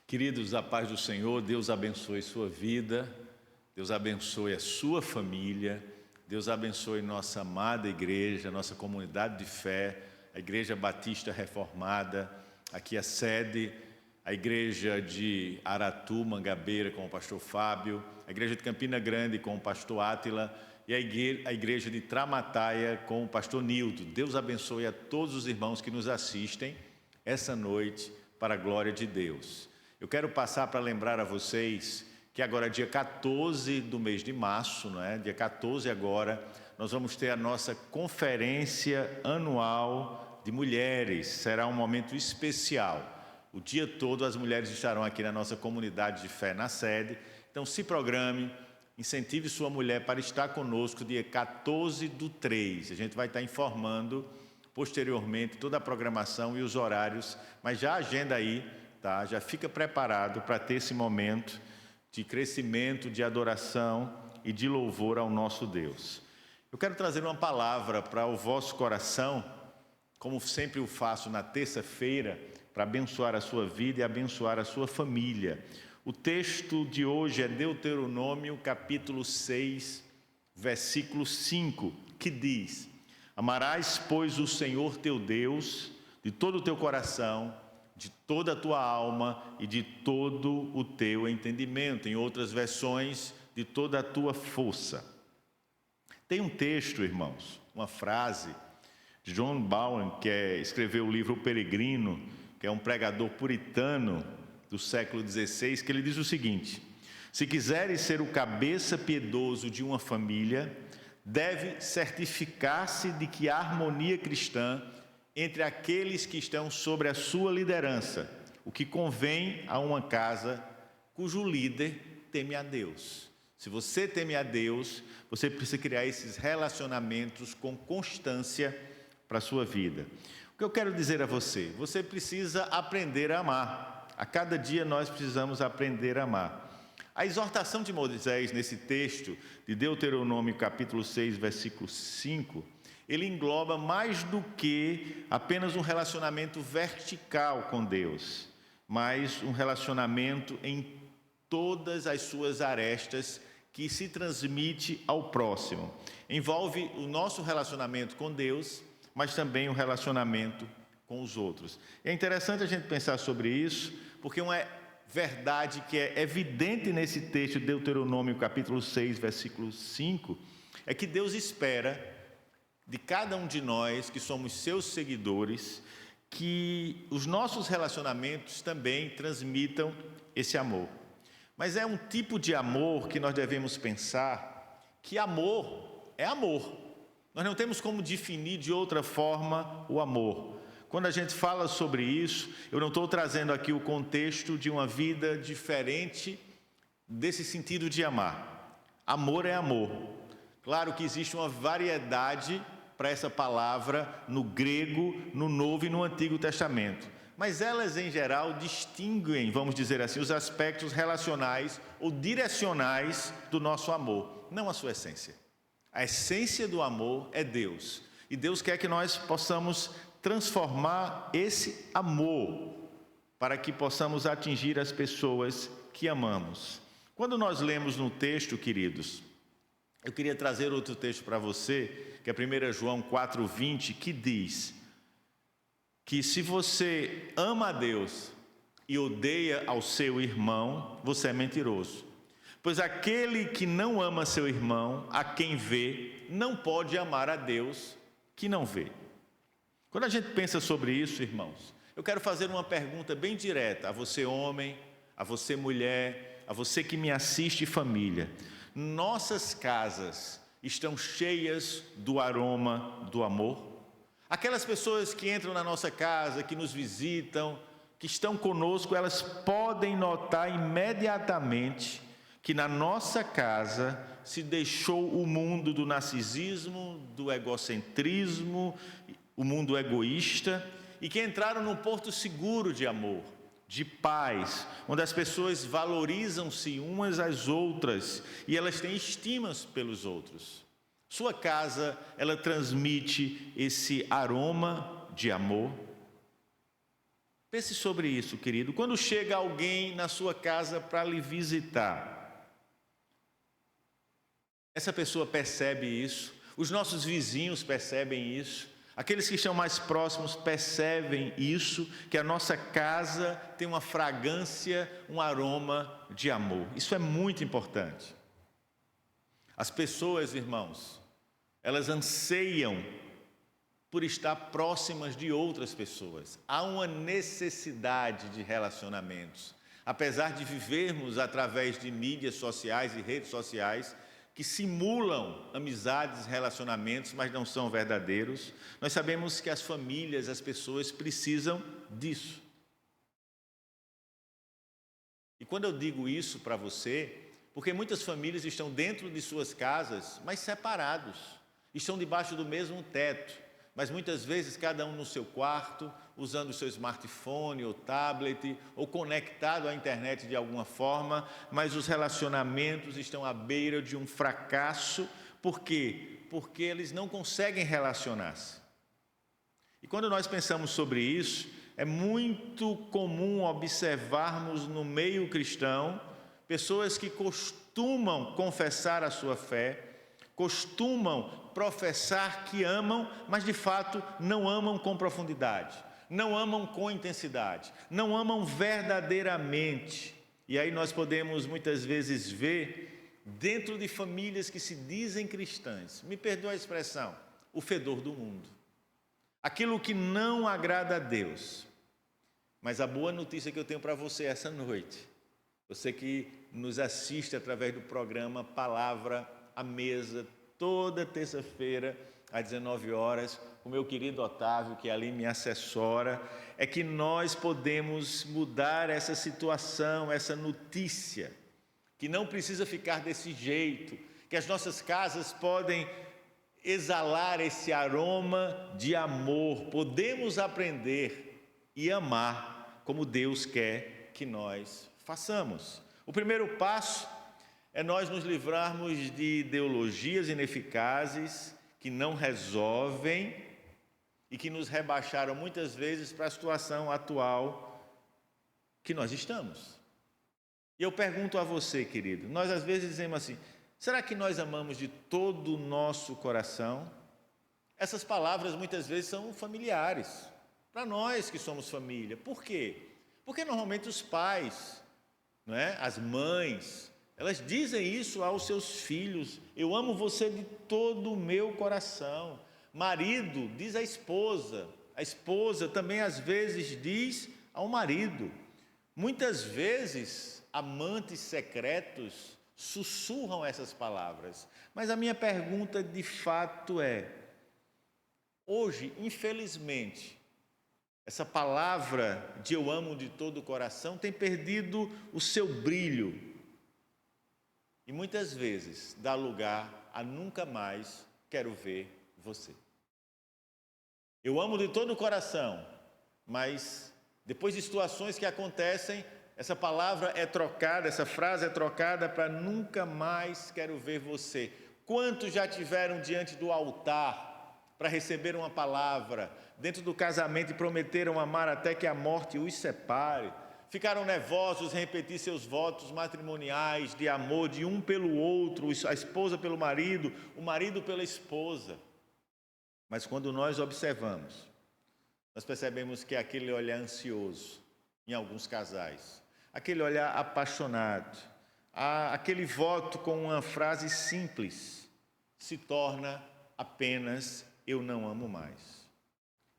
Queridos, a paz do Senhor, Deus abençoe sua vida, Deus abençoe a sua família, Deus abençoe nossa amada igreja, nossa comunidade de fé, a Igreja Batista Reformada, aqui a sede, a igreja de Aratu, Mangabeira, com o pastor Fábio, a igreja de Campina Grande, com o pastor Átila, e a igreja de Tramataia, com o pastor Nildo. Deus abençoe a todos os irmãos que nos assistem essa noite, para a glória de Deus. Eu quero passar para lembrar a vocês que agora, dia 14 do mês de março, não é? Dia 14 agora, nós vamos ter a nossa conferência anual de mulheres. Será um momento especial. O dia todo as mulheres estarão aqui na nossa comunidade de fé na sede. Então se programe, incentive sua mulher para estar conosco dia 14/3. A gente vai estar informando posteriormente toda a programação e os horários, mas já agenda aí, tá? Já fica preparado para ter esse momento de crescimento, de adoração e de louvor ao nosso Deus. Eu quero trazer uma palavra para o vosso coração, como sempre o faço na terça-feira, para abençoar a sua vida e abençoar a sua família. O texto de hoje é Deuteronômio, capítulo 6, versículo 5, que diz: Amarás, pois, o Senhor teu Deus de todo o teu coração, de toda a tua alma e de todo o teu entendimento. Em outras versões, de toda a tua força. Tem um texto, irmãos, uma frase de John Bowen, que escreveu o livro O Peregrino, que é um pregador puritano do século XVI, que ele diz o seguinte: se quiseres ser o cabeça piedoso de uma família, deve certificar-se de que há harmonia cristã entre aqueles que estão sobre a sua liderança, o que convém a uma casa cujo líder teme a Deus. Se você teme a Deus, você precisa criar esses relacionamentos com constância para a sua vida. O que eu quero dizer a você? Você precisa aprender a amar. A cada dia nós precisamos aprender a amar. A exortação de Moisés nesse texto de Deuteronômio capítulo 6, versículo 5, ele engloba mais do que apenas um relacionamento vertical com Deus, mas um relacionamento em todas as suas arestas que se transmite ao próximo. Envolve o nosso relacionamento com Deus, mas também o relacionamento com os outros. É interessante a gente pensar sobre isso, porque uma verdade que é evidente nesse texto de Deuteronômio capítulo 6, versículo 5, é que Deus espera de cada um de nós que somos seus seguidores, que os nossos relacionamentos também transmitam esse amor. Mas é um tipo de amor que nós devemos pensar que amor é amor. Nós não temos como definir de outra forma o amor. Quando a gente fala sobre isso, eu não estou trazendo aqui o contexto de uma vida diferente desse sentido de amar. Amor é amor. Claro que existe uma variedade para essa palavra no grego, no Novo e no Antigo Testamento. Mas elas, em geral, distinguem, vamos dizer assim, os aspectos relacionais ou direcionais do nosso amor, não a sua essência. A essência do amor é Deus. E Deus quer que nós possamos transformar esse amor para que possamos atingir as pessoas que amamos. Quando nós lemos no texto, queridos, eu queria trazer outro texto para você, que é 1 João 4,20, que diz que se você ama a Deus e odeia ao seu irmão, você é mentiroso. Pois aquele que não ama seu irmão, a quem vê, não pode amar a Deus que não vê. Quando a gente pensa sobre isso, irmãos, eu quero fazer uma pergunta bem direta a você homem, a você mulher, a você que me assiste família. Nossas casas estão cheias do aroma do amor? Aquelas pessoas que entram na nossa casa, que nos visitam, que estão conosco, elas podem notar imediatamente que na nossa casa se deixou o mundo do narcisismo, do egocentrismo, o mundo egoísta, e que entraram num porto seguro de amor, de paz, onde as pessoas valorizam-se umas às outras e elas têm estimas pelos outros. Sua casa, ela transmite esse aroma de amor? Pense sobre isso, querido. Quando chega alguém na sua casa para lhe visitar, essa pessoa percebe isso, os nossos vizinhos percebem isso, aqueles que estão mais próximos percebem isso, que a nossa casa tem uma fragrância, um aroma de amor. Isso é muito importante. As pessoas, irmãos, elas anseiam por estar próximas de outras pessoas. Há uma necessidade de relacionamentos. Apesar de vivermos através de mídias sociais e redes sociais, que simulam amizades, relacionamentos, mas não são verdadeiros, nós sabemos que as famílias, as pessoas precisam disso. E quando eu digo isso para você, porque muitas famílias estão dentro de suas casas, mas separados, estão debaixo do mesmo teto, mas muitas vezes cada um no seu quarto, usando o seu smartphone ou tablet, ou conectado à internet de alguma forma, mas os relacionamentos estão à beira de um fracasso. Por quê? Porque eles não conseguem relacionar-se. E quando nós pensamos sobre isso, é muito comum observarmos no meio cristão pessoas que costumam confessar a sua fé, costumam professar que amam, mas de fato não amam com profundidade, não amam com intensidade, não amam verdadeiramente. E aí nós podemos muitas vezes ver, dentro de famílias que se dizem cristãs, me perdoa a expressão, o fedor do mundo. Aquilo que não agrada a Deus. Mas a boa notícia que eu tenho para você essa noite, você que nos assiste através do programa Palavra à Mesa, toda terça-feira, às 19 horas, com o meu querido Otávio, que ali me assessora, é que nós podemos mudar essa situação, essa notícia, que não precisa ficar desse jeito, que as nossas casas podem exalar esse aroma de amor, podemos aprender e amar como Deus quer que nós façamos. O primeiro passo é nós nos livrarmos de ideologias ineficazes que não resolvem e que nos rebaixaram muitas vezes para a situação atual que nós estamos. E eu pergunto a você, querido, nós às vezes dizemos assim, será que nós amamos de todo o nosso coração? Essas palavras muitas vezes são familiares, para nós que somos família. Por quê? Porque normalmente os pais, não é? As mães, elas dizem isso aos seus filhos, eu amo você de todo o meu coração. Marido diz à esposa, a esposa também às vezes diz ao marido. Muitas vezes, amantes secretos sussurram essas palavras. Mas a minha pergunta de fato é, hoje, infelizmente, essa palavra de eu amo de todo o coração tem perdido o seu brilho. E muitas vezes dá lugar a nunca mais quero ver você. Eu amo de todo o coração, mas depois de situações que acontecem, essa palavra é trocada, essa frase é trocada para nunca mais quero ver você. Quantos já tiveram diante do altar para receber uma palavra, dentro do casamento e prometeram amar até que a morte os separe? Ficaram nervosos em repetir seus votos matrimoniais de amor de um pelo outro, a esposa pelo marido, o marido pela esposa. Mas quando nós observamos, nós percebemos que aquele olhar ansioso, em alguns casais, aquele olhar apaixonado, aquele voto com uma frase simples, se torna apenas eu não amo mais.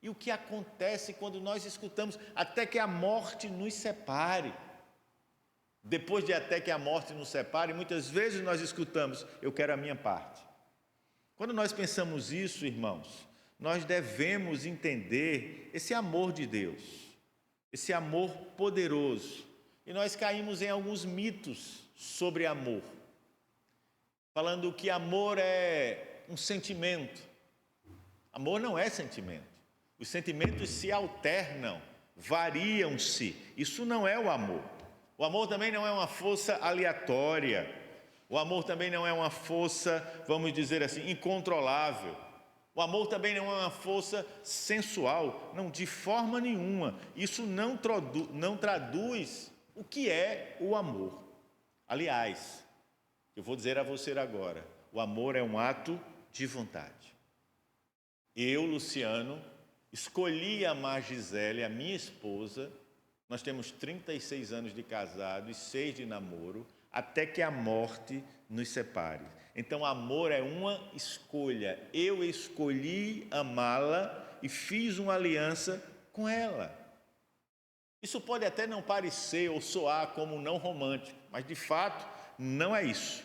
E o que acontece quando nós escutamos até que a morte nos separe? Depois de até que a morte nos separe, muitas vezes nós escutamos, eu quero a minha parte. Quando nós pensamos isso, irmãos, nós devemos entender esse amor de Deus, esse amor poderoso. E nós caímos em alguns mitos sobre amor, falando que amor é um sentimento. Amor não é sentimento. Os sentimentos se alternam, variam-se. Isso não é o amor. O amor também não é uma força aleatória. O amor também não é uma força, vamos dizer assim, incontrolável. O amor também não é uma força sensual, não, de forma nenhuma. Isso não traduz o que é o amor. Aliás, eu vou dizer a você agora, o amor é um ato de vontade. Eu, Luciano, escolhi amar Gisele, a minha esposa. Nós temos 36 anos de casado e 6 de namoro, até que a morte nos separe. Então, amor é uma escolha. Eu escolhi amá-la e fiz uma aliança com ela. Isso pode até não parecer ou soar como não romântico, mas de fato não é isso.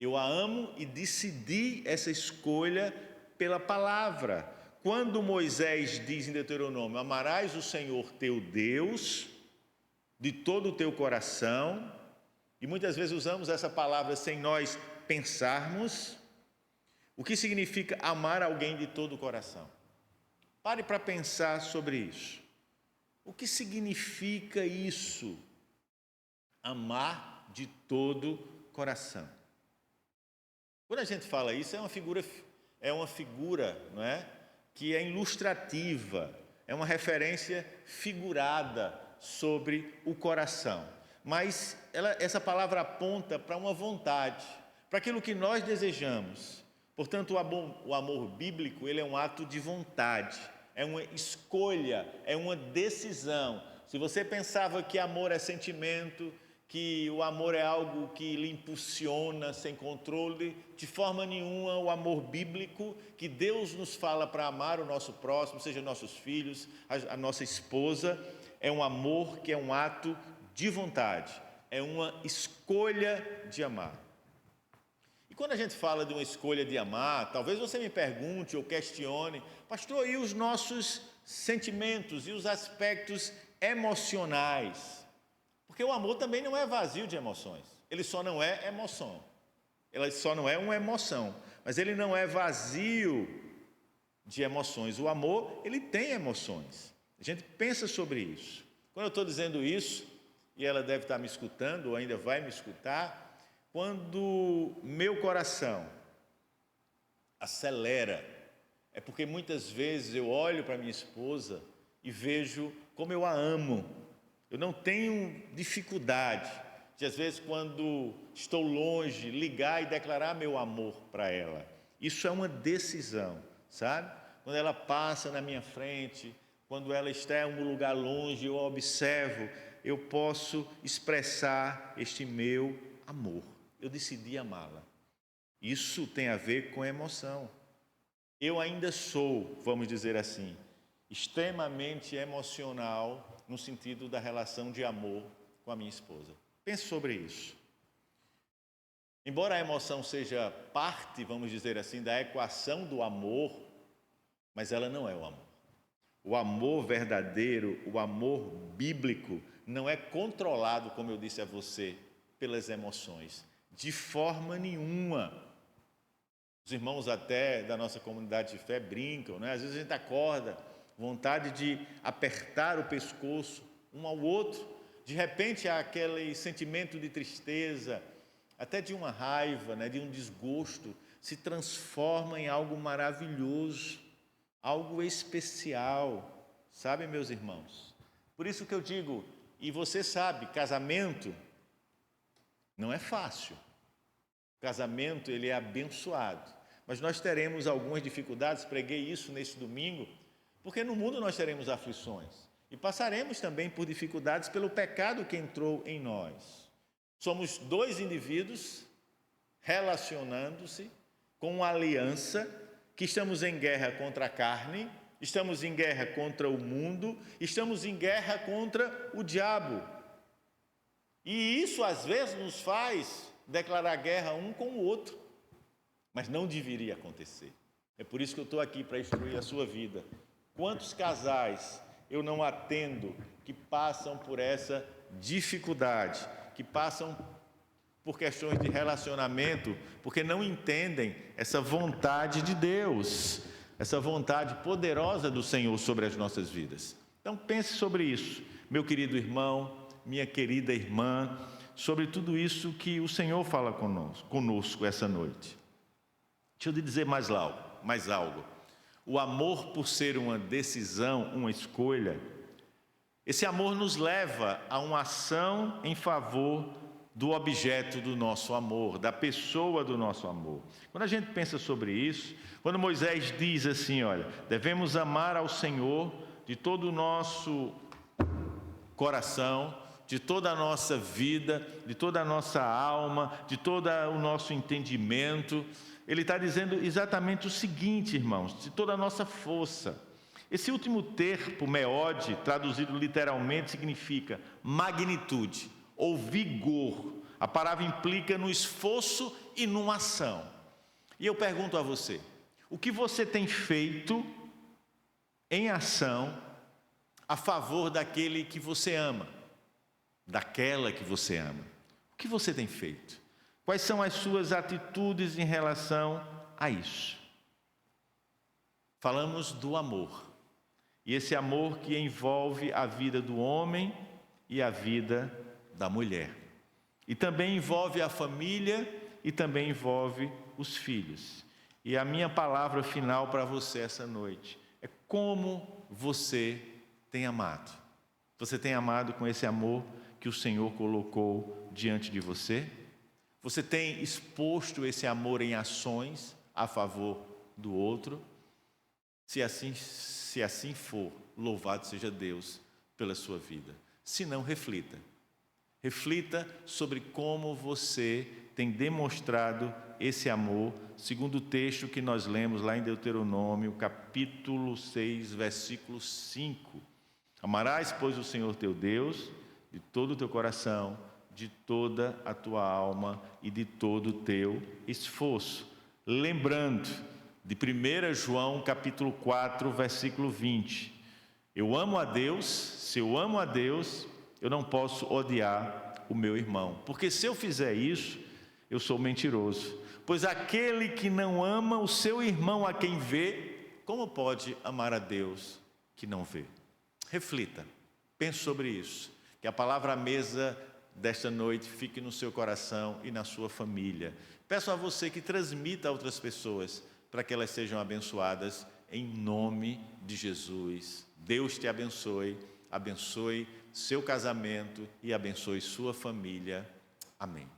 Eu a amo e decidi essa escolha pela palavra. Quando Moisés diz em Deuteronômio: amarás o Senhor teu Deus de todo o teu coração, e muitas vezes usamos essa palavra sem nós pensarmos, o que significa amar alguém de todo o coração? Pare para pensar sobre isso. O que significa isso? Amar de todo o coração. Quando a gente fala isso, é uma figura, não é? Que é ilustrativa, é uma referência figurada sobre o coração. Mas essa palavra aponta para uma vontade, para aquilo que nós desejamos. Portanto, o amor bíblico, ele é um ato de vontade, é uma escolha, é uma decisão. Se você pensava que amor é sentimento, que o amor é algo que lhe impulsiona sem controle, de forma nenhuma. O amor bíblico, que Deus nos fala para amar o nosso próximo, seja nossos filhos, a nossa esposa, é um amor que é um ato de vontade, é uma escolha de amar. E quando a gente fala de uma escolha de amar, talvez você me pergunte ou questione: pastor, e os nossos sentimentos e os aspectos emocionais? Porque o amor também não é vazio de emoções. Ele só não é emoção. Ele só não é uma emoção. Mas ele não é vazio de emoções. O amor, ele tem emoções. A gente pensa sobre isso. Quando eu estou dizendo isso, e ela deve estar me escutando, ou ainda vai me escutar, quando meu coração acelera, é porque muitas vezes eu olho para minha esposa e vejo como eu a amo. Eu não tenho dificuldade de, às vezes, quando estou longe, ligar e declarar meu amor para ela. Isso é uma decisão, sabe? Quando ela passa na minha frente, quando ela está em um lugar longe, eu a observo, eu posso expressar este meu amor. Eu decidi amá-la. Isso tem a ver com emoção. Eu ainda sou, vamos dizer assim, extremamente emocional no sentido da relação de amor com a minha esposa. Pense sobre isso. Embora a emoção seja parte, vamos dizer assim, da equação do amor, mas ela não é o amor. O amor verdadeiro, o amor bíblico, não é controlado, como eu disse a você, pelas emoções, de forma nenhuma. Os irmãos até da nossa comunidade de fé brincam, né? Às vezes a gente acorda, vontade de apertar o pescoço um ao outro, de repente há aquele sentimento de tristeza, até de uma raiva, né, de um desgosto, se transforma em algo maravilhoso, algo especial, sabe, meus irmãos? Por isso que eu digo, e você sabe, casamento não é fácil, casamento ele é abençoado, mas nós teremos algumas dificuldades, preguei isso neste domingo, porque no mundo nós teremos aflições e passaremos também por dificuldades pelo pecado que entrou em nós. Somos dois indivíduos relacionando-se com uma aliança, que estamos em guerra contra a carne, estamos em guerra contra o mundo, estamos em guerra contra o diabo. E isso às vezes nos faz declarar guerra um com o outro, mas não deveria acontecer. É por isso que eu estou aqui, para instruir a sua vida. Quantos casais eu não atendo que passam por essa dificuldade, que passam por questões de relacionamento, porque não entendem essa vontade de Deus, essa vontade poderosa do Senhor sobre as nossas vidas. Então pense sobre isso, meu querido irmão, minha querida irmã, sobre tudo isso que o Senhor fala conosco essa noite. Deixa eu te dizer mais algo. O amor, por ser uma decisão, uma escolha, esse amor nos leva a uma ação em favor do objeto do nosso amor, da pessoa do nosso amor. Quando a gente pensa sobre isso, quando Moisés diz assim, olha, devemos amar ao Senhor de todo o nosso coração, de toda a nossa vida, de toda a nossa alma, de todo o nosso entendimento. Ele está dizendo exatamente o seguinte, irmãos, de toda a nossa força. Esse último termo, meode, traduzido literalmente, significa magnitude ou vigor. A palavra implica no esforço e numa ação. E eu pergunto a você, o que você tem feito em ação a favor daquele que você ama, daquela que você ama? O que você tem feito? Quais são as suas atitudes em relação a isso? Falamos do amor. E esse amor que envolve a vida do homem e a vida da mulher. E também envolve a família e também envolve os filhos. E a minha palavra final para você essa noite é como você tem amado. Você tem amado com esse amor que o Senhor colocou diante de você? Você tem exposto esse amor em ações a favor do outro? Se assim for, louvado seja Deus pela sua vida. Se não, reflita. Reflita sobre como você tem demonstrado esse amor, segundo o texto que nós lemos lá em Deuteronômio, capítulo 6, versículo 5. Amarás, pois, o Senhor teu Deus de todo o teu coração, de toda a tua alma e de todo o teu esforço. Lembrando de 1 João capítulo 4, versículo 20. Eu amo a Deus, se eu amo a Deus, eu não posso odiar o meu irmão. Porque se eu fizer isso, eu sou mentiroso. Pois aquele que não ama o seu irmão a quem vê, como pode amar a Deus que não vê? Reflita, pense sobre isso. Que a palavra à mesa desta noite fique no seu coração e na sua família. Peço a você que transmita a outras pessoas para que elas sejam abençoadas em nome de Jesus. Deus te abençoe, abençoe seu casamento e abençoe sua família. Amém.